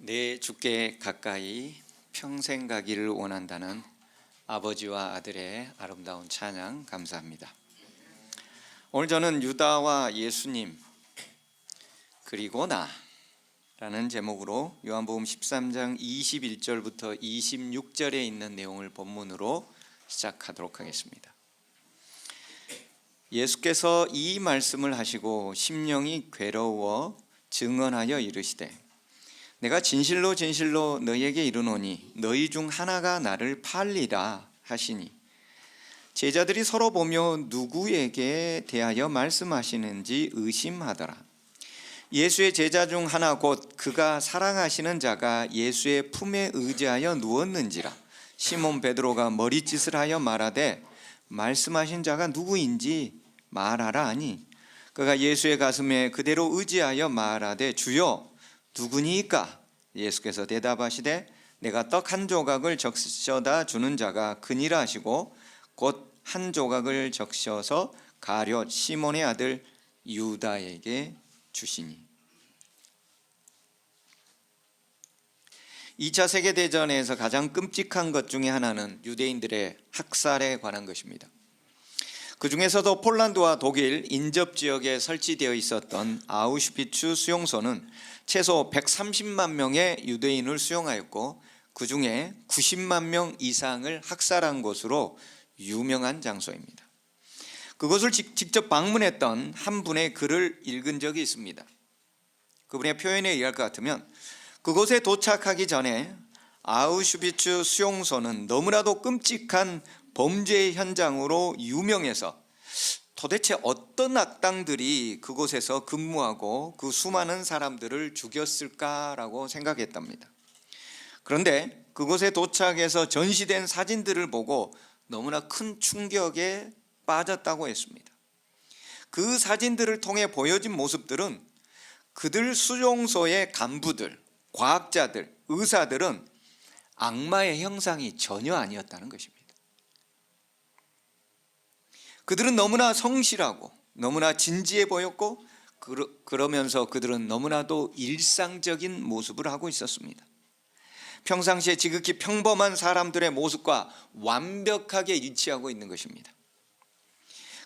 내 주께 가까이 평생 가기를 원한다는 아버지와 아들의 아름다운 찬양 감사합니다. 오늘 저는 유다와 예수님 그리고 나라는 제목으로 요한복음 13장 21절부터 26절에 있는 내용을 본문으로 시작하도록 하겠습니다. 예수께서 이 말씀을 하시고 심령이 괴로워 증언하여 이르시되 내가 진실로 진실로 너희에게 이르노니 너희 중 하나가 나를 팔리라 하시니 제자들이 서로 보며 누구에게 대하여 말씀하시는지 의심하더라. 예수의 제자 중 하나 곧 그가 사랑하시는 자가 예수의 품에 의지하여 누웠는지라. 시몬 베드로가 머리짓을 하여 말하되 말씀하신 자가 누구인지 말하라 하니 그가 예수의 가슴에 그대로 의지하여 말하되 주여 누구니까? 예수께서 대답하시되 내가 떡 한 조각을 적셔다 주는 자가 그니라 하시고 곧 한 조각을 적셔서 가룟 시몬의 아들 유다에게 주시니. 2차 세계대전에서 가장 끔찍한 것 중에 하나는 유대인들의 학살에 관한 것입니다. 그 중에서도 폴란드와 독일 인접 지역에 설치되어 있었던 아우슈비츠 수용소는 최소 130만 명의 유대인을 수용하였고 그 중에 90만 명 이상을 학살한 곳으로 유명한 장소입니다. 그곳을 직접 방문했던 한 분의 글을 읽은 적이 있습니다. 그분의 표현에 의할 것 같으면 그곳에 도착하기 전에 아우슈비츠 수용소는 너무나도 끔찍한 범죄의 현장으로 유명해서 도대체 어떤 악당들이 그곳에서 근무하고 그 수많은 사람들을 죽였을까라고 생각했답니다. 그런데 그곳에 도착해서 전시된 사진들을 보고 너무나 큰 충격에 빠졌다고 했습니다. 그 사진들을 통해 보여진 모습들은 그들 수용소의 간부들, 과학자들, 의사들은 악마의 형상이 전혀 아니었다는 것입니다. 그들은 너무나 성실하고 너무나 진지해 보였고 그러면서 그들은 너무나도 일상적인 모습을 하고 있었습니다. 평상시에 지극히 평범한 사람들의 모습과 완벽하게 일치하고 있는 것입니다.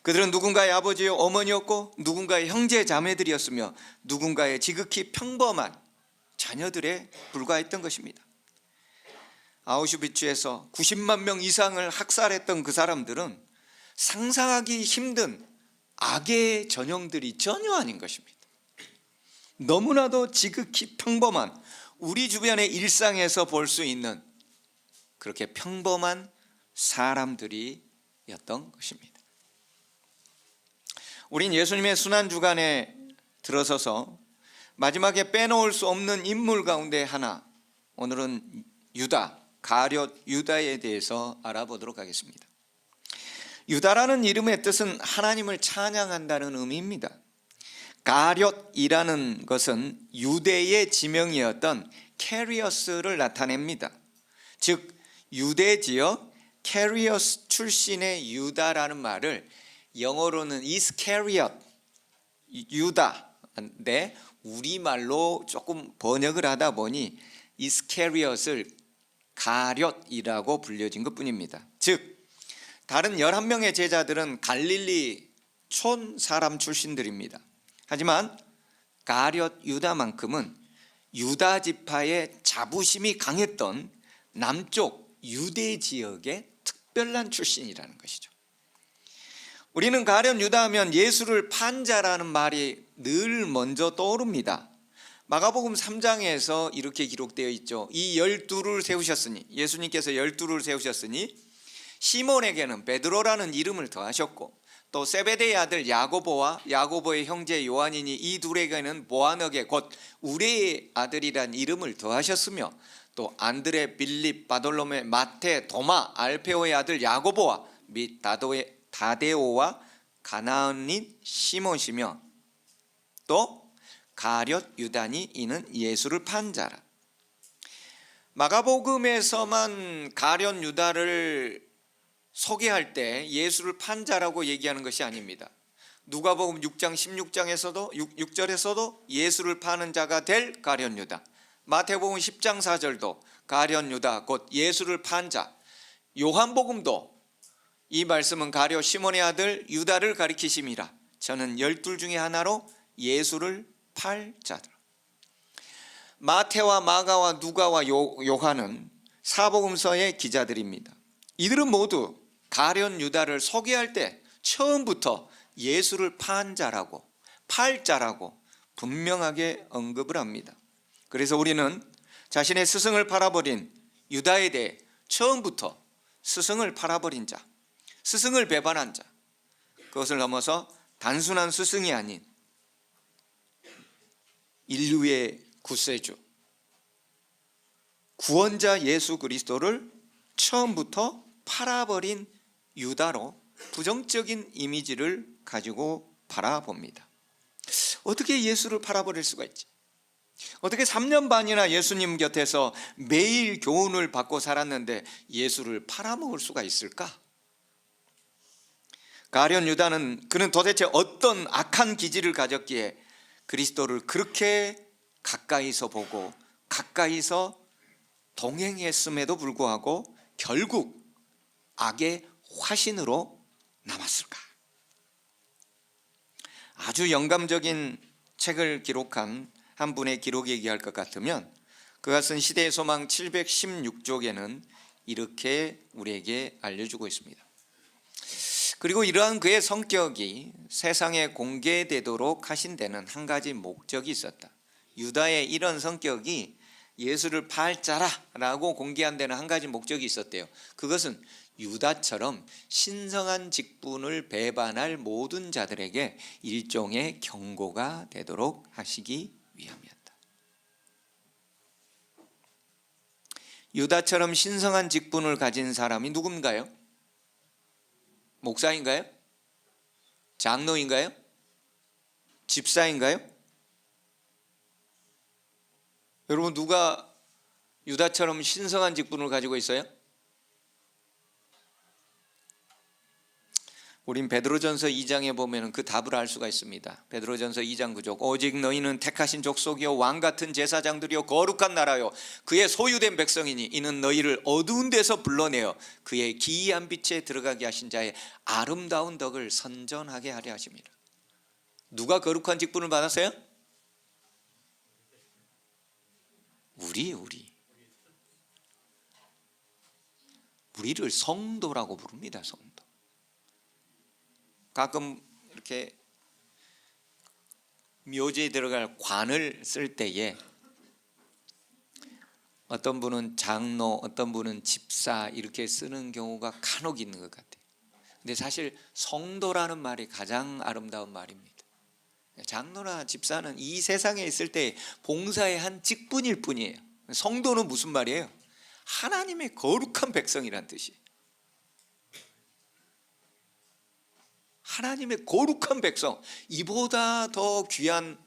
그들은 누군가의 아버지요 어머니였고 누군가의 형제 자매들이었으며 누군가의 지극히 평범한 자녀들에 불과했던 것입니다. 아우슈비츠에서 90만 명 이상을 학살했던 그 사람들은 상상하기 힘든 악의 전형들이 전혀 아닌 것입니다. 너무나도 지극히 평범한 우리 주변의 일상에서 볼 수 있는 그렇게 평범한 사람들이었던 것입니다. 우린 예수님의 순환주간에 들어서서 마지막에 빼놓을 수 없는 인물 가운데 하나, 오늘은 가룟 유다에 대해서 알아보도록 하겠습니다. 유다라는 이름의 뜻은 하나님을 찬양한다는 의미입니다. 가룟이라는 것은 유대의 지명이었던 캐리어스를 나타냅니다. 즉 유대 지역 캐리어스 출신의 유다라는 말을 영어로는 이스케리엇 유다인데 우리말로 조금 번역을 하다 보니 이스케리엇을 가룟이라고 불려진 것뿐입니다. 즉 다른 11명의 제자들은 갈릴리 촌 사람 출신들입니다. 하지만 가룟 유다만큼은 유다 지파의 자부심이 강했던 남쪽 유대 지역의 특별한 출신이라는 것이죠. 우리는 가룟 유다 하면 예수를 판 자라는 말이 늘 먼저 떠오릅니다. 마가복음 3장에서 이렇게 기록되어 있죠. 이 12를 세우셨으니, 예수님께서 12를 세우셨으니 시몬에게는 베드로라는 이름을 더하셨고 또 세베대의 아들 야고보와 야고보의 형제 요한이니 이 둘에게는 보아너게 곧 우레의 아들이란 이름을 더하셨으며 또 안드레, 빌립, 바돌로메, 마테, 도마, 알페오의 아들 야고보와 및 다데오와 가나안인 시몬이시며 또 가룟 유다니 이는 예수를 판 자라. 마가복음에서만 가룟 유다를 소개할 때 예수를 판 자라고 얘기하는 것이 아닙니다. 누가복음 6장 16장에서도 6절에서도 예수를 파는 자가 될 가룟 유다, 마태복음 10장 4절도 가룟 유다 곧 예수를 판 자, 요한복음도 이 말씀은 가룟 시몬의 아들 유다를 가리키심이라. 저는 12 중에 하나로 예수를 팔 자들. 마태와 마가와 누가와 요한은 사복음서의 기자들입니다. 이들은 모두 가룟 유다를 소개할 때 처음부터 예수를 판 자라고, 팔 자라고 분명하게 언급을 합니다. 그래서 우리는 자신의 스승을 팔아버린 유다에 대해 처음부터 스승을 팔아버린 자, 스승을 배반한 자, 그것을 넘어서 단순한 스승이 아닌 인류의 구세주, 구원자 예수 그리스도를 처음부터 팔아버린 유다로 부정적인 이미지를 가지고 바라봅니다. 어떻게 예수를 팔아버릴 수가 있지? 어떻게 3년 반이나 예수님 곁에서 매일 교훈을 받고 살았는데 예수를 팔아먹을 수가 있을까? 가룟 유다는 그는 도대체 어떤 악한 기질을 가졌기에 그리스도를 그렇게 가까이서 보고 가까이서 동행했음에도 불구하고 결국 악의 화신으로 남았을까? 아주 영감적인 책을 기록한 한 분의 기록에 얘기할 것 같으면 그것은 시대의 소망 716쪽에는 이렇게 우리에게 알려주고 있습니다. 그리고 이러한 그의 성격이 세상에 공개되도록 하신 데는 한 가지 목적이 있었다. 유다의 이런 성격이 예수를 팔자라고 공개한 데는 한 가지 목적이 있었대요. 그것은 유다처럼 신성한 직분을 배반할 모든 자들에게 일종의 경고가 되도록 하시기 위함이었다. 유다처럼 신성한 직분을 가진 사람이 누군가요? 목사인가요? 장로인가요? 집사인가요? 여러분, 누가 유다처럼 신성한 직분을 가지고 있어요? 우린 베드로전서 2장에 보면 그 답을 알 수가 있습니다. 베드로전서 2장 9절, 오직 너희는 택하신 족속이요 왕같은 제사장들이요 거룩한 나라요 그의 소유된 백성이니 이는 너희를 어두운 데서 불러내어 그의 기이한 빛에 들어가게 하신 자의 아름다운 덕을 선전하게 하려 하십니다. 누가 거룩한 직분을 받았어요? 우리를 성도라고 부릅니다. 성도. 가끔 이렇게 묘지에 들어갈 관을 쓸 때에 어떤 분은 장로, 어떤 분은 집사 이렇게 쓰는 경우가 간혹 있는 것 같아요. 근데 사실 성도라는 말이 가장 아름다운 말입니다. 장로나 집사는 이 세상에 있을 때 봉사의 한 직분일 뿐이에요. 성도는 무슨 말이에요? 하나님의 거룩한 백성이란 뜻이에요. 하나님의 거룩한 백성, 이보다 더 귀한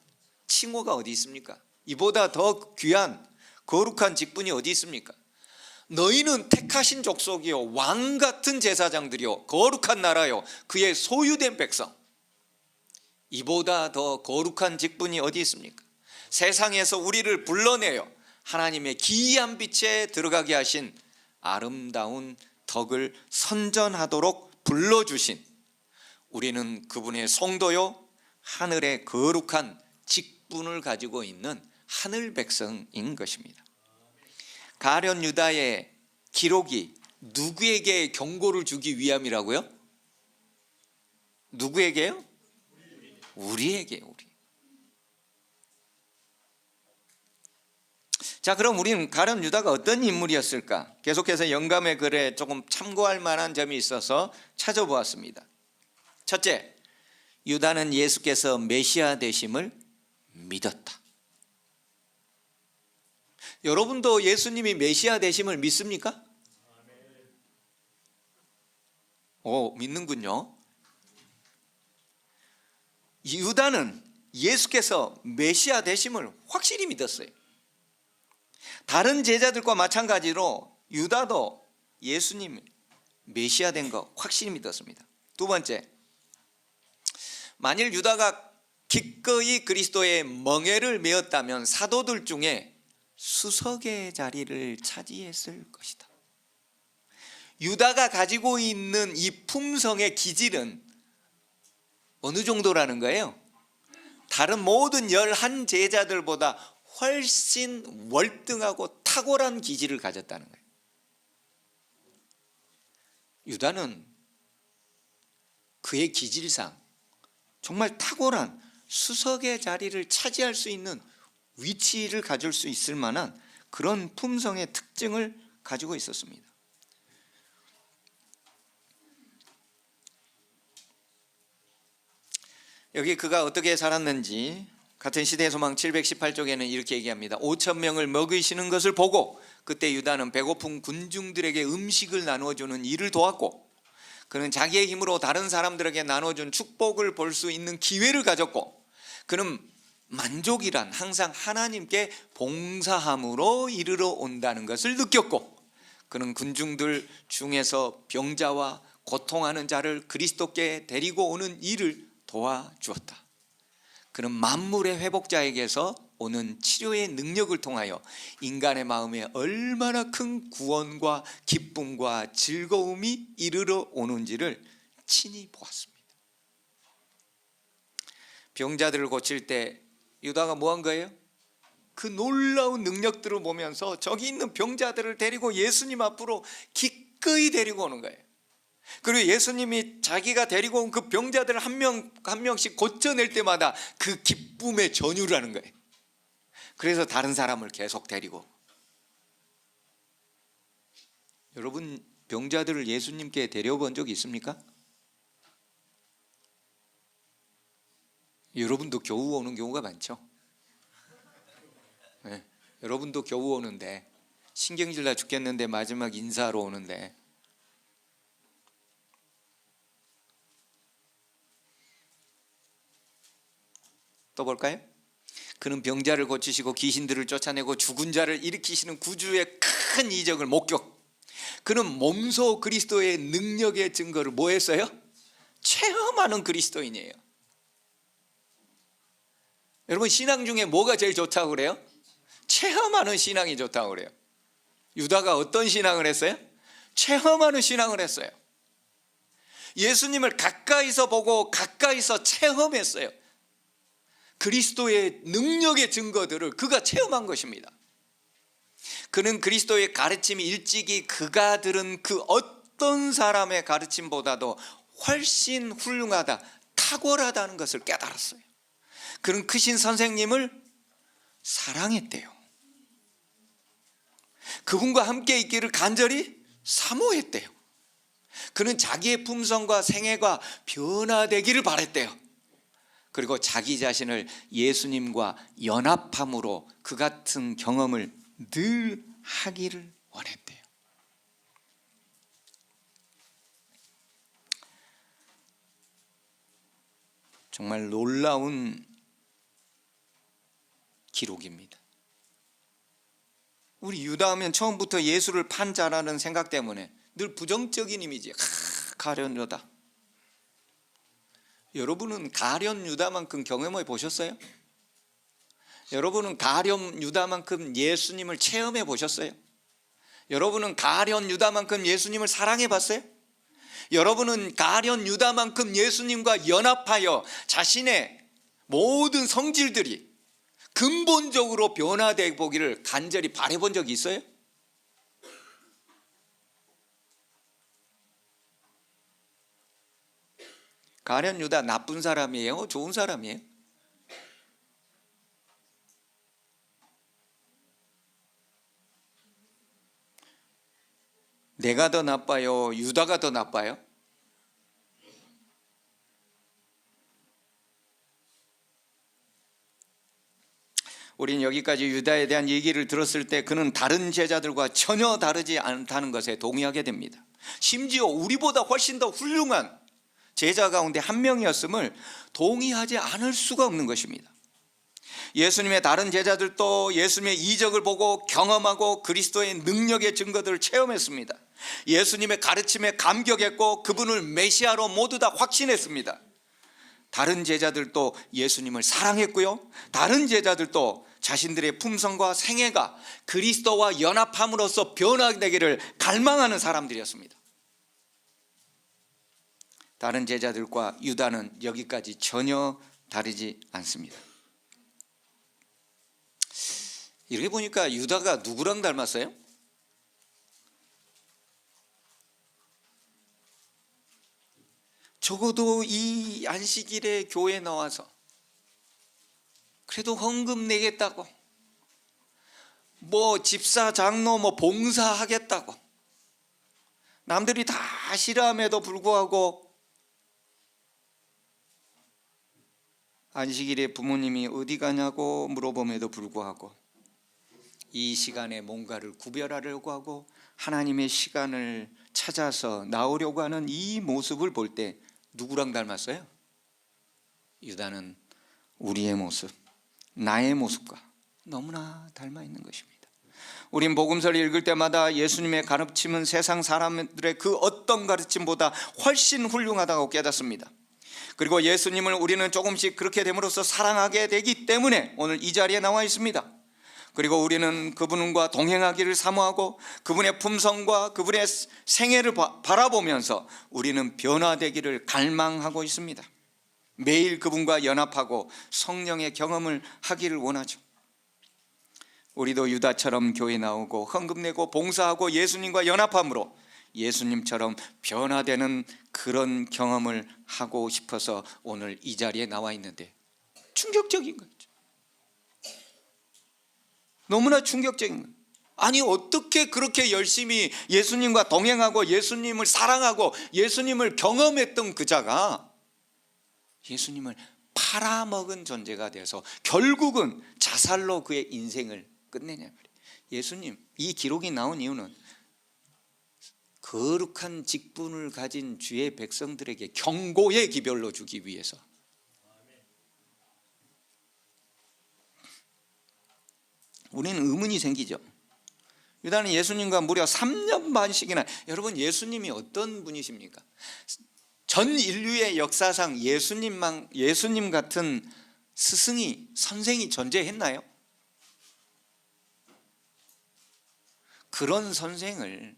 칭호가 어디 있습니까? 이보다 더 귀한 거룩한 직분이 어디 있습니까? 너희는 택하신 족속이요 왕같은 제사장들이요 거룩한 나라요 그의 소유된 백성. 이보다 더 거룩한 직분이 어디 있습니까? 세상에서 우리를 불러내어 하나님의 기이한 빛에 들어가게 하신 아름다운 덕을 선전하도록 불러주신 우리는 그분의 성도요 하늘의 거룩한 직분을 가지고 있는 하늘 백성인 것입니다. 가룟 유다의 기록이 누구에게 경고를 주기 위함이라고요? 누구에게요? 우리에게. 자, 그럼 우리는 가룟 유다가 어떤 인물이었을까? 계속해서 영감의 글에 조금 참고할 만한 점이 있어서 찾아보았습니다. 첫째, 유다는 예수께서 메시아 되심을 믿었다. 여러분도 예수님이 메시아 되심을 믿습니까? 믿는군요. 유다는 예수께서 메시아 되심을 확실히 믿었어요. 다른 제자들과 마찬가지로 유다도 예수님 메시아 된 거 확실히 믿었습니다. 두 번째, 만일 유다가 기꺼이 그리스도의 멍에를 메었다면 사도들 중에 수석의 자리를 차지했을 것이다. 유다가 가지고 있는 이 품성의 기질은 어느 정도라는 거예요? 다른 모든 11 제자들보다 훨씬 월등하고 탁월한 기질을 가졌다는 거예요. 유다는 그의 기질상 정말 탁월한 수석의 자리를 차지할 수 있는 위치를 가질 수 있을 만한 그런 품성의 특징을 가지고 있었습니다. 여기 그가 어떻게 살았는지 같은 시대 소망 718쪽에는 이렇게 얘기합니다. 5,000명을 먹이시는 것을 보고 그때 유다는 배고픈 군중들에게 음식을 나누어주는 일을 도왔고, 그는 자기의 힘으로 다른 사람들에게 나눠준 축복을 볼 수 있는 기회를 가졌고, 그는 만족이란 항상 하나님께 봉사함으로 이르러 온다는 것을 느꼈고, 그는 군중들 중에서 병자와 고통하는 자를 그리스도께 데리고 오는 일을 도와주었다. 그는 만물의 회복자에게서 오는 치료의 능력을 통하여 인간의 마음에 얼마나 큰 구원과 기쁨과 즐거움이 이르러 오는지를 친히 보았습니다. 병자들을 고칠 때 유다가 뭐 한 거예요? 그 놀라운 능력들을 보면서 저기 있는 병자들을 데리고 예수님 앞으로 기꺼이 데리고 오는 거예요. 그리고 예수님이 자기가 데리고 온 그 병자들을 한 명 한 명씩 고쳐낼 때마다 그 기쁨의 전율을 하는 거예요. 그래서 다른 사람을 계속 데리고. 여러분, 병자들을 예수님께 데려본 적 있습니까? 여러분도 겨우 오는 경우가 많죠. 네, 여러분도 겨우 오는데, 신경질 나 죽겠는데 마지막 인사하러 오는데, 또 볼까요? 그는 병자를 고치시고 귀신들을 쫓아내고 죽은 자를 일으키시는 구주의 큰 이적을 목격. 그는 몸소 그리스도의 능력의 증거를 뭐 했어요? 체험하는 그리스도인이에요. 여러분, 신앙 중에 뭐가 제일 좋다고 그래요? 체험하는 신앙이 좋다고 그래요. 유다가 어떤 신앙을 했어요? 체험하는 신앙을 했어요. 예수님을 가까이서 보고 가까이서 체험했어요. 그리스도의 능력의 증거들을 그가 체험한 것입니다. 그는 그리스도의 가르침이 일찍이 그가 들은 그 어떤 사람의 가르침보다도 훨씬 훌륭하다, 탁월하다는 것을 깨달았어요. 그는 크신 선생님을 사랑했대요. 그분과 함께 있기를 간절히 사모했대요. 그는 자기의 품성과 생애가 변화되기를 바랬대요. 그리고 자기 자신을 예수님과 연합함으로 그 같은 경험을 늘 하기를 원했대요. 정말 놀라운 기록입니다. 우리 유다 하면 처음부터 예수를 판 자라는 생각 때문에 늘 부정적인 이미지, 가련 유다. 여러분은 가련 유다만큼 경험해 보셨어요? 여러분은 가련 유다만큼 예수님을 체험해 보셨어요? 여러분은 가련 유다만큼 예수님을 사랑해 봤어요? 여러분은 가련 유다만큼 예수님과 연합하여 자신의 모든 성질들이 근본적으로 변화되어 보기를 간절히 바라본 적이 있어요? 가련 유다 나쁜 사람이에요? 좋은 사람이에요? 내가 더 나빠요? 유다가 더 나빠요? 우리는 여기까지 유다에 대한 얘기를 들었을 때 그는 다른 제자들과 전혀 다르지 않다는 것에 동의하게 됩니다. 심지어 우리보다 훨씬 더 훌륭한 제자 가운데 한 명이었음을 동의하지 않을 수가 없는 것입니다. 예수님의 다른 제자들도 예수님의 이적을 보고 경험하고 그리스도의 능력의 증거들을 체험했습니다. 예수님의 가르침에 감격했고 그분을 메시아로 모두 다 확신했습니다. 다른 제자들도 예수님을 사랑했고요, 다른 제자들도 자신들의 품성과 생애가 그리스도와 연합함으로써 변화되기를 갈망하는 사람들이었습니다. 다른 제자들과 유다는 여기까지 전혀 다르지 않습니다. 이렇게 보니까 유다가 누구랑 닮았어요? 적어도 이 안식일에 교회에 나와서 그래도 헌금 내겠다고, 뭐 집사 장로 뭐 봉사하겠다고, 남들이 다 싫어함에도 불구하고 안식일에 부모님이 어디 가냐고 물어봄에도 불구하고 이 시간에 뭔가를 구별하려고 하고 하나님의 시간을 찾아서 나오려고 하는 이 모습을 볼 때 누구랑 닮았어요? 유다는 우리의 모습, 나의 모습과 너무나 닮아 있는 것입니다. 우린 복음서를 읽을 때마다 예수님의 가르침은 세상 사람들의 그 어떤 가르침보다 훨씬 훌륭하다고 깨닫습니다. 그리고 예수님을 우리는 조금씩 그렇게 됨으로써 사랑하게 되기 때문에 오늘 이 자리에 나와 있습니다. 그리고 우리는 그분과 동행하기를 사모하고 그분의 품성과 그분의 생애를 바라보면서 우리는 변화되기를 갈망하고 있습니다. 매일 그분과 연합하고 성령의 경험을 하기를 원하죠. 우리도 유다처럼 교회 나오고 헌금 내고 봉사하고 예수님과 연합함으로 예수님처럼 변화되는 그런 경험을 하고 싶어서 오늘 이 자리에 나와 있는데 충격적인 거죠. 너무나 충격적인 거예요. 아니 어떻게 그렇게 열심히 예수님과 동행하고 예수님을 사랑하고 예수님을 경험했던 그 자가 예수님을 팔아먹은 존재가 돼서 결국은 자살로 그의 인생을 끝내냐 말이에요. 예수님, 이 기록이 나온 이유는 거룩한 직분을 가진 주의 백성들에게 경고의 기별로 주기 위해서. 우리는 의문이 생기죠. 유다는 예수님과 무려 3년 반씩이나, 여러분 예수님이 어떤 분이십니까? 전 인류의 역사상 예수님 같은 스승이, 선생이 존재했나요? 그런 선생을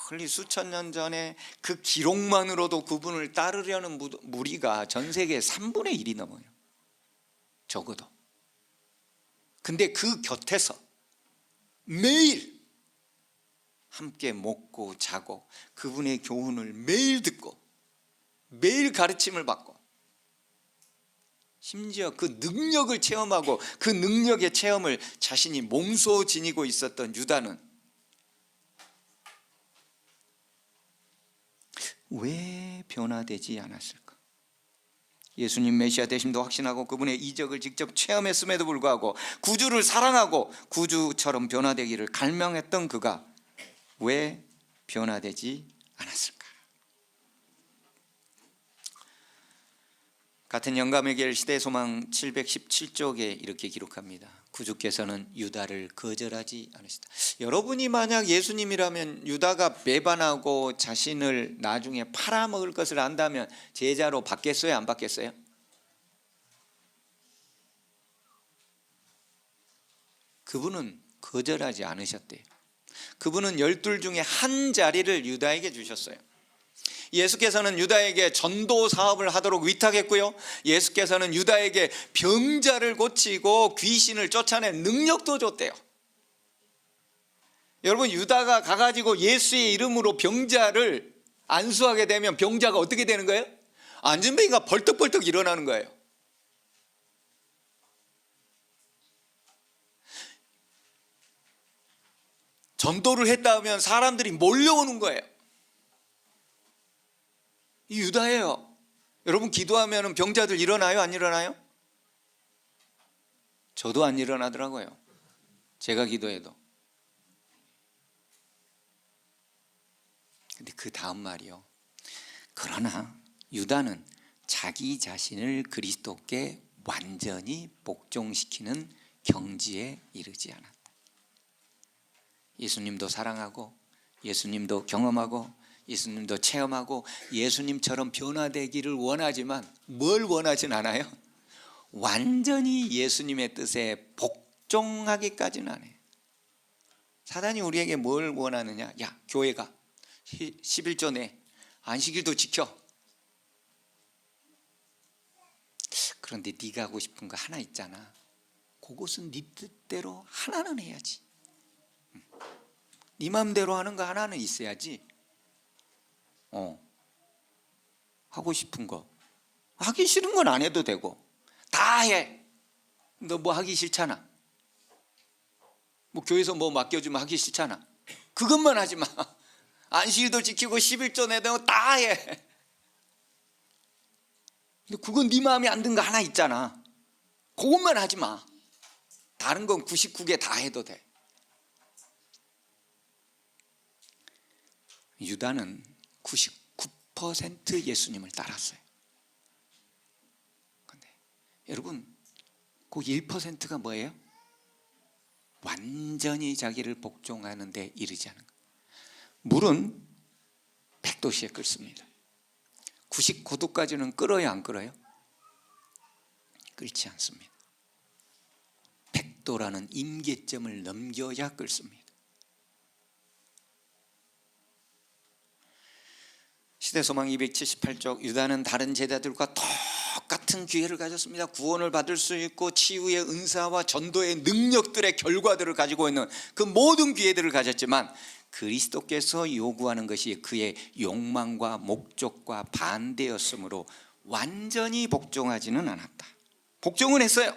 멀리 수천 년 전에 그 기록만으로도 그분을 따르려는 무리가 전 세계 3분의 1이 넘어요. 적어도. 근데 그 곁에서 매일 함께 먹고 자고 그분의 교훈을 매일 듣고 매일 가르침을 받고 심지어 그 능력을 체험하고 그 능력의 체험을 자신이 몸소 지니고 있었던 유다는 왜 변화되지 않았을까? 예수님 메시아 되심도 확신하고 그분의 이적을 직접 체험했음에도 불구하고 구주를 사랑하고 구주처럼 변화되기를 갈망했던 그가 왜 변화되지 않았을까? 같은 영감의 길 시대소망 717쪽에 이렇게 기록합니다. 구주께서는 유다를 거절하지 않으시다. 여러분이 만약 예수님이라면 유다가 배반하고 자신을 나중에 팔아먹을 것을 안다면 제자로 받겠어요? 안 받겠어요? 그분은 거절하지 않으셨대요. 그분은 12 중에 한 자리를 유다에게 주셨어요. 예수께서는 유다에게 전도 사업을 하도록 위탁했고요, 예수께서는 유다에게 병자를 고치고 귀신을 쫓아낸 능력도 줬대요. 여러분, 유다가 가가지고 예수의 이름으로 병자를 안수하게 되면 병자가 어떻게 되는 거예요? 안진뱅이가 벌떡벌떡 일어나는 거예요. 전도를 했다 하면 사람들이 몰려오는 거예요. 이 유다예요. 여러분, 기도하면 병자들 일어나요? 안 일어나요? 저도 안 일어나더라고요. 제가 기도해도. 근데 그 다음 말이요, 그러나 유다는 자기 자신을 그리스도께 완전히 복종시키는 경지에 이르지 않았다. 예수님도 사랑하고 예수님도 경험하고 예수님도 체험하고 예수님처럼 변화되기를 원하지만 뭘 원하진 않아요? 완전히 예수님의 뜻에 복종하기까지는 안 해요. 사단이 우리에게 뭘 원하느냐? 야, 교회가 11조 내 안식일도 지켜. 그런데 네가 하고 싶은 거 하나 있잖아. 그것은 네 뜻대로 하나는 해야지. 네 마음대로 하는 거 하나는 있어야지. 하고 싶은 거, 하기 싫은 건 안 해도 되고 다 해. 너 뭐 하기 싫잖아. 뭐 교회에서 뭐 맡겨주면 하기 싫잖아. 그것만 하지 마. 안식일도 지키고 11조 내도 다 해. 근데 그건 네 마음에 안 든 거 하나 있잖아. 그것만 하지 마. 다른 건 99개 다 해도 돼. 유다는 99% 예수님을 따랐어요. 근데 여러분, 그 1%가 뭐예요? 완전히 자기를 복종하는 데 이르지 않은 것. 물은 100도씨에 끓습니다. 99도까지는 끓어야 안 끓어요? 끓지 않습니다. 100도라는 임계점을 넘겨야 끓습니다. 시대소망 278쪽, 유다는 다른 제자들과 똑같은 기회를 가졌습니다. 구원을 받을 수 있고 치유의 은사와 전도의 능력들의 결과들을 가지고 있는 그 모든 기회들을 가졌지만 그리스도께서 요구하는 것이 그의 욕망과 목적과 반대였으므로 완전히 복종하지는 않았다. 복종은 했어요.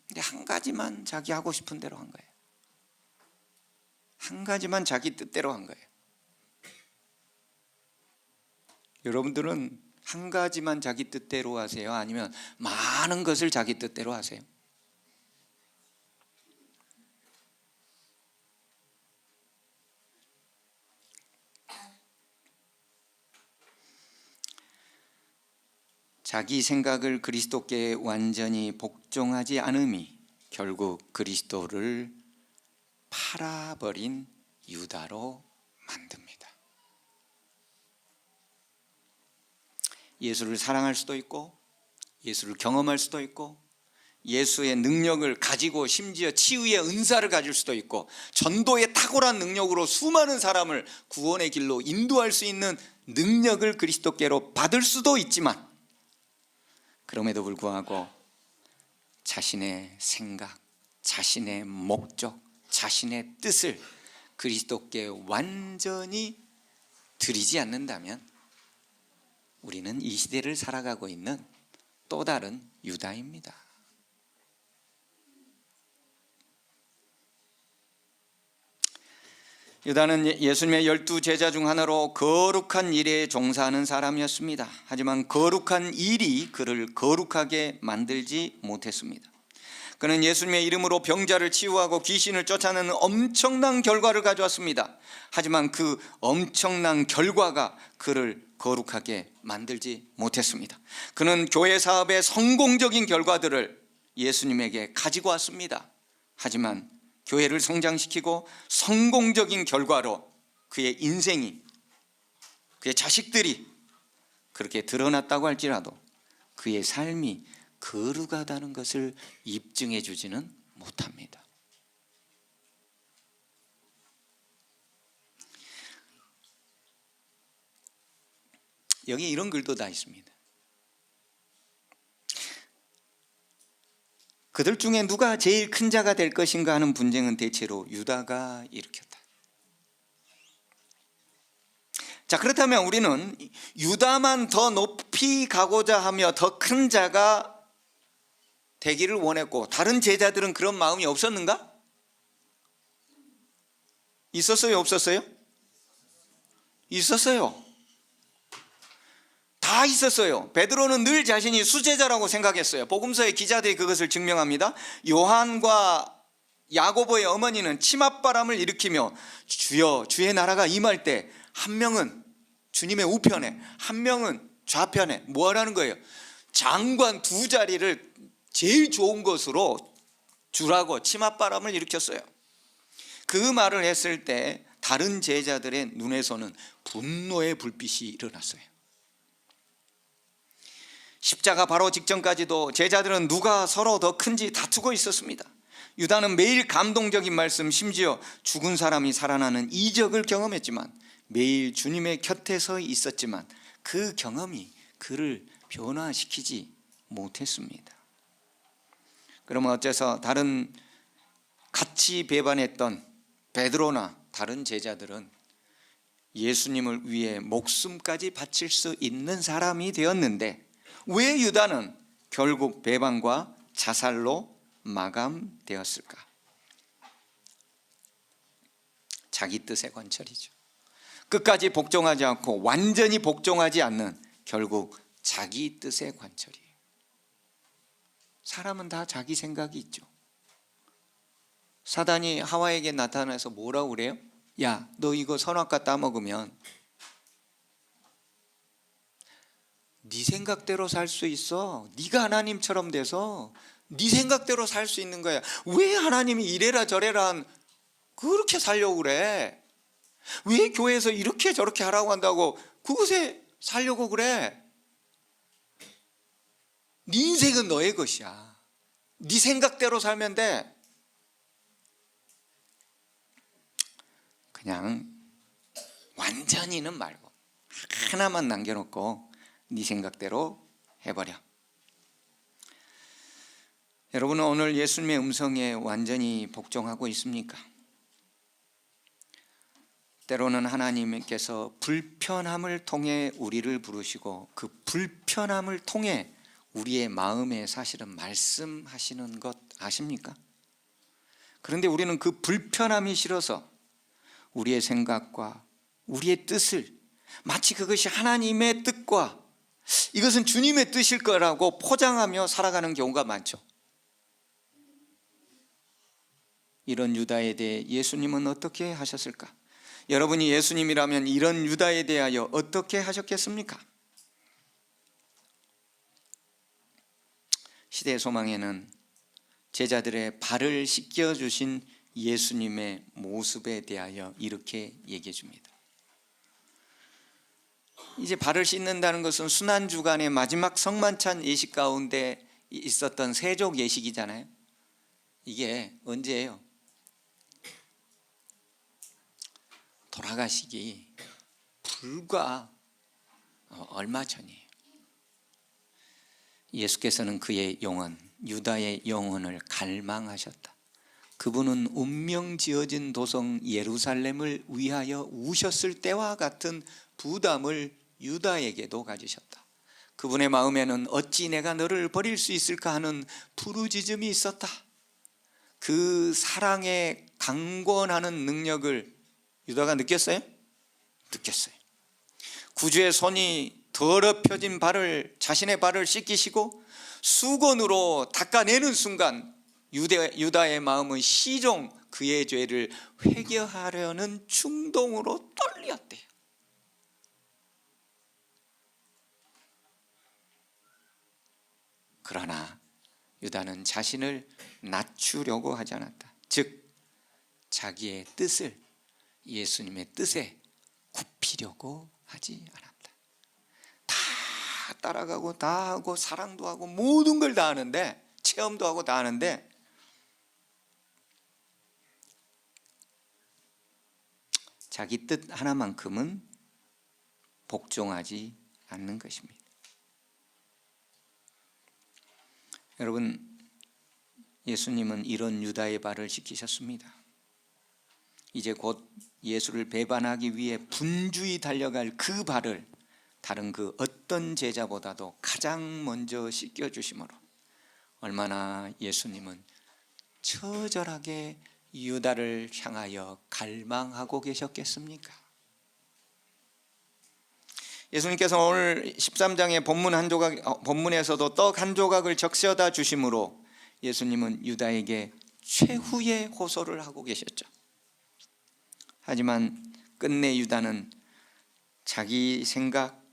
근데 한 가지만 자기 하고 싶은 대로 한 거예요. 한 가지만 자기 뜻대로 한 거예요. 여러분들은 한 가지만 자기 뜻대로 하세요? 아니면 많은 것을 자기 뜻대로 하세요? 자기 생각을 그리스도께 완전히 복종하지 않음이 결국 그리스도를 팔아버린 유다로 만듭니다. 예수를 사랑할 수도 있고 예수를 경험할 수도 있고 예수의 능력을 가지고 심지어 치유의 은사를 가질 수도 있고 전도의 탁월한 능력으로 수많은 사람을 구원의 길로 인도할 수 있는 능력을 그리스도께로 받을 수도 있지만 그럼에도 불구하고 자신의 생각, 자신의 목적, 자신의 뜻을 그리스도께 완전히 드리지 않는다면 우리는 이 시대를 살아가고 있는 또 다른 유다입니다. 유다는 예수님의 12제자 중 하나로 거룩한 일에 종사하는 사람이었습니다. 하지만 거룩한 일이 그를 거룩하게 만들지 못했습니다. 그는 예수님의 이름으로 병자를 치유하고 귀신을 쫓아내는 엄청난 결과를 가져왔습니다. 하지만 그 엄청난 결과가 그를 거룩하게 만들지 못했습니다. 그는 교회 사업의 성공적인 결과들을 예수님에게 가지고 왔습니다. 하지만 교회를 성장시키고 성공적인 결과로 그의 인생이, 그의 자식들이 그렇게 드러났다고 할지라도 그의 삶이 거룩하다는 것을 입증해 주지는 못합니다. 여기 이런 글도 다 있습니다. 그들 중에 누가 제일 큰 자가 될 것인가 하는 분쟁은 대체로 유다가 일으켰다. 자, 그렇다면 우리는 유다만 더 높이 가고자 하며 더 큰 자가 되기를 원했고 다른 제자들은 그런 마음이 없었는가? 있었어요? 없었어요? 있었어요. 다 있었어요. 베드로는 늘 자신이 수제자라고 생각했어요. 복음서의 기자들이 그것을 증명합니다. 요한과 야고보의 어머니는 치맛바람을 일으키며 주여 주의 나라가 임할 때 한 명은 주님의 우편에 한 명은 좌편에 뭐 하라는 거예요? 장관 두 자리를 제일 좋은 것으로 주라고 치맛바람을 일으켰어요. 그 말을 했을 때 다른 제자들의 눈에서는 분노의 불빛이 일어났어요. 십자가 바로 직전까지도 제자들은 누가 서로 더 큰지 다투고 있었습니다. 유다는 매일 감동적인 말씀, 심지어 죽은 사람이 살아나는 이적을 경험했지만, 매일 주님의 곁에 서 있었지만 그 경험이 그를 변화시키지 못했습니다. 그러면 어째서 다른 같이 배반했던 베드로나 다른 제자들은 예수님을 위해 목숨까지 바칠 수 있는 사람이 되었는데, 왜 유다는 결국 배반과 자살로 마감되었을까? 자기 뜻의 관철이죠. 끝까지 복종하지 않고 완전히 복종하지 않는, 결국 자기 뜻의 관철이에요. 사람은 다 자기 생각이 있죠. 사단이 하와에게 나타나서 뭐라고 그래요? 야, 너 이거 선악과 따먹으면 네 생각대로 살 수 있어. 네가 하나님처럼 돼서 네 생각대로 살 수 있는 거야. 왜 하나님이 이래라 저래라 그렇게 살려고 그래? 왜 교회에서 이렇게 저렇게 하라고 한다고 그곳에 살려고 그래? 네 인생은 너의 것이야. 네 생각대로 살면 돼. 그냥 완전히는 말고 하나만 남겨놓고 네 생각대로 해버려. 여러분은 오늘 예수님의 음성에 완전히 복종하고 있습니까? 때로는 하나님께서 불편함을 통해 우리를 부르시고, 그 불편함을 통해 우리의 마음에 사실은 말씀하시는 것 아십니까? 그런데 우리는 그 불편함이 싫어서 우리의 생각과 우리의 뜻을, 마치 그것이 하나님의 뜻과 이것은 주님의 뜻일 거라고 포장하며 살아가는 경우가 많죠. 이런 유다에 대해 예수님은 어떻게 하셨을까? 여러분이 예수님이라면 이런 유다에 대하여 어떻게 하셨겠습니까? 시대의 소망에는 제자들의 발을 씻겨주신 예수님의 모습에 대하여 이렇게 얘기해 줍니다. 이제 발을 씻는다는 것은 순환주간의 마지막 성만찬 예식 가운데 있었던 세족 예식이잖아요. 이게 언제예요? 돌아가시기 불과 얼마 전이에요. 예수께서는 그의 영혼, 유다의 영혼을 갈망하셨다. 그분은 운명 지어진 도성 예루살렘을 위하여 우셨을 때와 같은 부담을 유다에게도 가지셨다. 그분의 마음에는 어찌 내가 너를 버릴 수 있을까 하는 부르짖음이 있었다. 그 사랑에 강권하는 능력을 유다가 느꼈어요? 느꼈어요. 구주의 손이 더럽혀진 발을, 자신의 발을 씻기시고 수건으로 닦아내는 순간 유다의 마음은 시종 그의 죄를 회개하려는 충동으로 떨렸대요. 그러나 유다는 자신을 낮추려고 하지 않았다. 즉 자기의 뜻을 예수님의 뜻에 굽히려고 하지 않았다. 다 따라가고 다 하고 사랑도 하고 모든 걸 다 하는데, 체험도 하고 다 하는데 자기 뜻 하나만큼은 복종하지 않는 것입니다. 여러분, 예수님은 이런 유다의 발을 씻기셨습니다. 이제 곧 예수를 배반하기 위해 분주히 달려갈 그 발을 다른 그 어떤 제자보다도 가장 먼저 씻겨주심으로 얼마나 예수님은 처절하게 유다를 향하여 갈망하고 계셨겠습니까? 예수님께서 오늘 13장의 본문에서도 떡 한 조각을 적셔다 주심으로 예수님은 유다에게 최후의 호소를 하고 계셨죠. 하지만 끝내 유다는 자기 생각,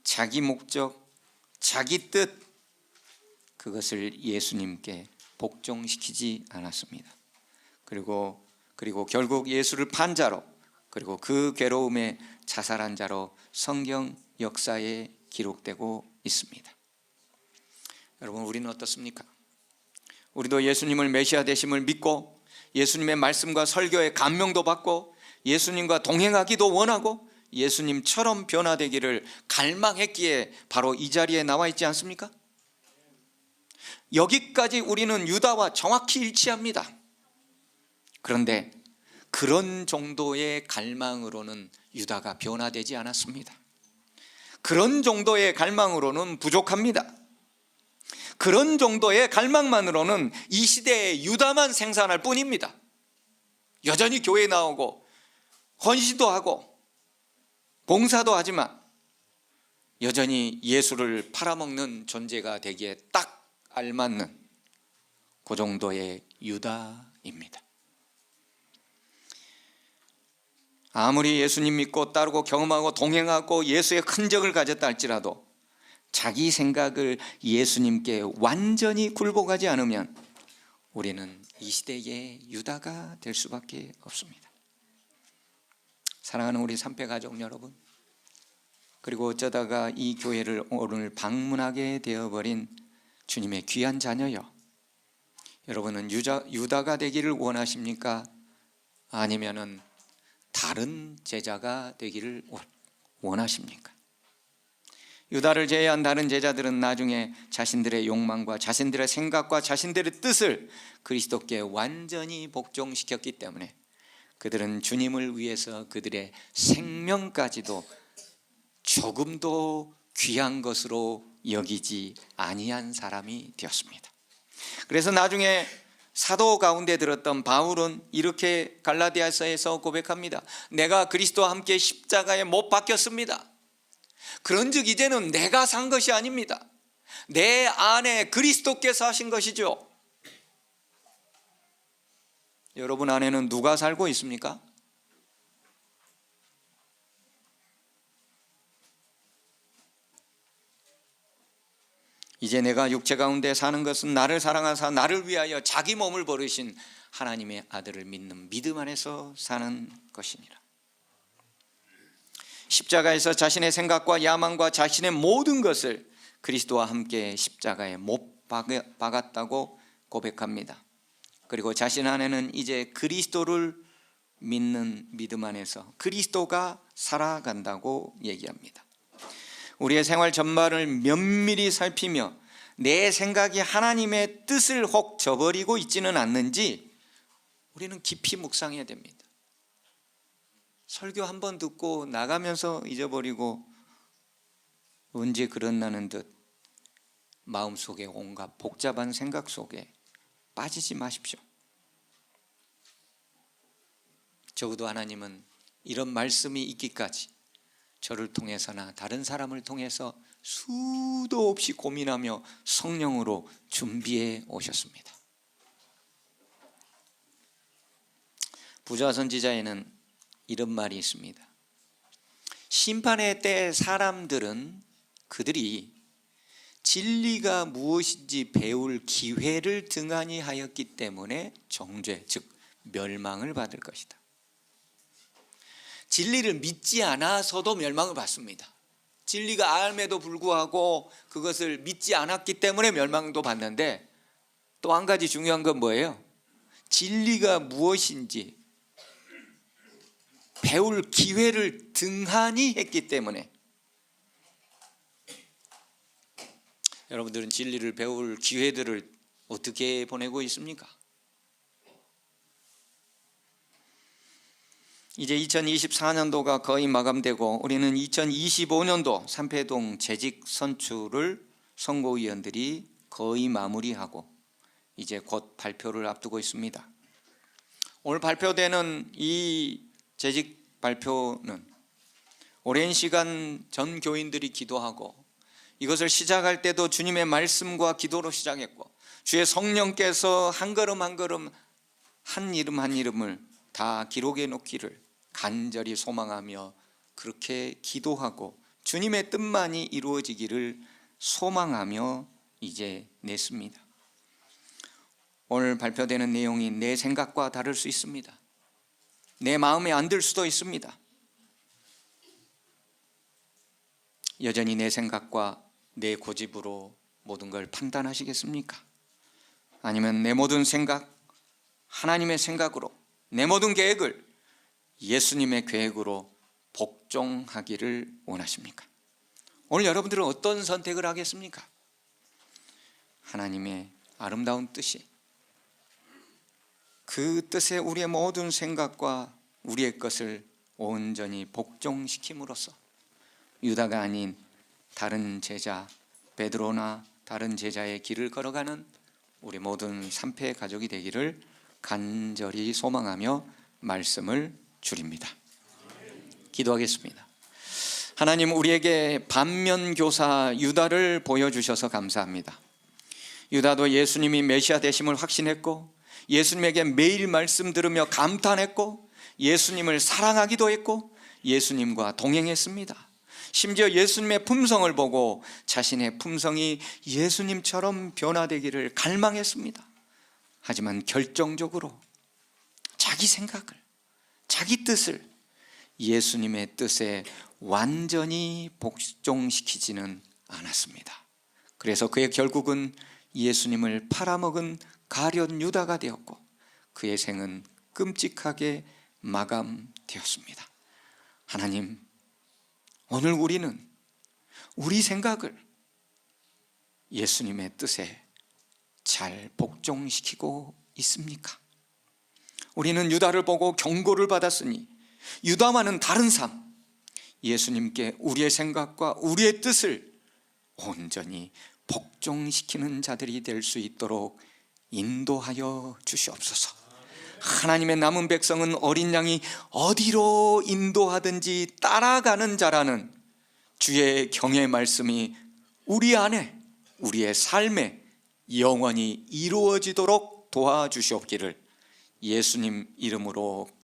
자기 목적, 자기 뜻, 그것을 예수님께 복종시키지 않았습니다. 그리고 결국 예수를 판 자로, 그리고 그 괴로움에 자살한 자로 성경 역사에 기록되고 있습니다. 여러분, 우리는 어떻습니까? 우리도 예수님을 메시아 되심을 믿고 예수님의 말씀과 설교에 감명도 받고 예수님과 동행하기도 원하고 예수님처럼 변화되기를 갈망했기에 바로 이 자리에 나와 있지 않습니까? 여기까지 우리는 유다와 정확히 일치합니다. 그런데 그런 정도의 갈망으로는 유다가 변화되지 않았습니다. 그런 정도의 갈망으로는 부족합니다. 그런 정도의 갈망만으로는 이 시대에 유다만 생산할 뿐입니다. 여전히 교회에 나오고 헌신도 하고 봉사도 하지만 여전히 예수를 팔아먹는 존재가 되기에 딱 알맞는 그 정도의 유다입니다. 아무리 예수님 믿고 따르고 경험하고 동행하고 예수의 흔적을 가졌다 할지라도 자기 생각을 예수님께 완전히 굴복하지 않으면 우리는 이 시대의 유다가 될 수밖에 없습니다. 사랑하는 우리 삼패가족 여러분, 그리고 어쩌다가 이 교회를 오늘 방문하게 되어버린 주님의 귀한 자녀여, 여러분은 유다가 되기를 원하십니까? 아니면은 다른 제자가 되기를 원하십니까? 유다를 제외한 다른 제자들은 나중에 자신들의 욕망과 자신들의 생각과 자신들의 뜻을 그리스도께 완전히 복종시켰기 때문에 그들은 주님을 위해서 그들의 생명까지도 조금도 귀한 것으로 여기지 아니한 사람이 되었습니다. 그래서 나중에 사도 가운데 들었던 바울은 이렇게 갈라디아서에서 고백합니다. 내가 그리스도와 함께 십자가에 못 박혔습니다. 그런즉 이제는 내가 산 것이 아닙니다. 내 안에 그리스도께서 하신 것이죠. 여러분 안에는 누가 살고 있습니까? 이제 내가 육체 가운데 사는 것은 나를 사랑하사 나를 위하여 자기 몸을 버리신 하나님의 아들을 믿는 믿음 안에서 사는 것이니라. 십자가에서 자신의 생각과 야망과 자신의 모든 것을 그리스도와 함께 십자가에 못 박았다고 고백합니다. 그리고 자신 안에는 이제 그리스도를 믿는 믿음 안에서 그리스도가 살아간다고 얘기합니다. 우리의 생활 전반을 면밀히 살피며 내 생각이 하나님의 뜻을 혹 저버리고 있지는 않는지 우리는 깊이 묵상해야 됩니다. 설교 한 번 듣고 나가면서 잊어버리고 언제 그랬나는 듯 마음속에 온갖 복잡한 생각 속에 빠지지 마십시오. 적어도 하나님은 이런 말씀이 있기까지 저를 통해서나 다른 사람을 통해서 수도 없이 고민하며 성령으로 준비해 오셨습니다. 부자 선지자에는 이런 말이 있습니다. 심판의 때 사람들은 그들이 진리가 무엇인지 배울 기회를 등한히 하였기 때문에 정죄, 즉 멸망을 받을 것이다. 진리를 믿지 않아서도 멸망을 받습니다. 진리가 알매도 불구하고 그것을 믿지 않았기 때문에 멸망도 받는데, 또 한 가지 중요한 건 뭐예요? 진리가 무엇인지 배울 기회를 등한히 했기 때문에. 여러분들은 진리를 배울 기회들을 어떻게 보내고 있습니까? 이제 2024년도가 거의 마감되고 우리는 2025년도 삼패동 재직 선출을 선거위원들이 거의 마무리하고 이제 곧 발표를 앞두고 있습니다. 오늘 발표되는 이 재직 발표는 오랜 시간 전 교인들이 기도하고 이것을 시작할 때도 주님의 말씀과 기도로 시작했고 주의 성령께서 한 걸음 한 걸음 한 이름 한 이름을 다 기록해 놓기를 간절히 소망하며 그렇게 기도하고 주님의 뜻만이 이루어지기를 소망하며 이제 냈습니다. 오늘 발표되는 내용이 내 생각과 다를 수 있습니다. 내 마음에 안 들 수도 있습니다. 여전히 내 생각과 내 고집으로 모든 걸 판단하시겠습니까? 아니면 내 모든 생각, 하나님의 생각으로 내 모든 계획을 예수님의 계획으로 복종하기를 원하십니까? 오늘 여러분들은 어떤 선택을 하겠습니까? 하나님의 아름다운 뜻이, 그 뜻에 우리의 모든 생각과 우리의 것을 온전히 복종시킴으로써 유다가 아닌 다른 제자 베드로나 다른 제자의 길을 걸어가는 우리 모든 삼패의 가족이 되기를 간절히 소망하며 말씀을 줄입니다. 기도하겠습니다. 하나님, 우리에게 반면교사 유다를 보여주셔서 감사합니다. 유다도 예수님이 메시아 되심을 확신했고 예수님에게 매일 말씀 들으며 감탄했고 예수님을 사랑하기도 했고 예수님과 동행했습니다. 심지어 예수님의 품성을 보고 자신의 품성이 예수님처럼 변화되기를 갈망했습니다. 하지만 결정적으로 자기 생각을, 자기 뜻을 예수님의 뜻에 완전히 복종시키지는 않았습니다. 그래서 그의 결국은 예수님을 팔아먹은 가룟 유다가 되었고 그의 생은 끔찍하게 마감되었습니다. 하나님, 오늘 우리는 우리 생각을 예수님의 뜻에 잘 복종시키고 있습니까? 우리는 유다를 보고 경고를 받았으니 유다와는 다른 삶, 예수님께 우리의 생각과 우리의 뜻을 온전히 복종시키는 자들이 될 수 있도록 인도하여 주시옵소서. 하나님의 남은 백성은 어린 양이 어디로 인도하든지 따라가는 자라는 주의 경의 말씀이 우리 안에, 우리의 삶에 영원히 이루어지도록 도와주시옵기를 예수님 이름으로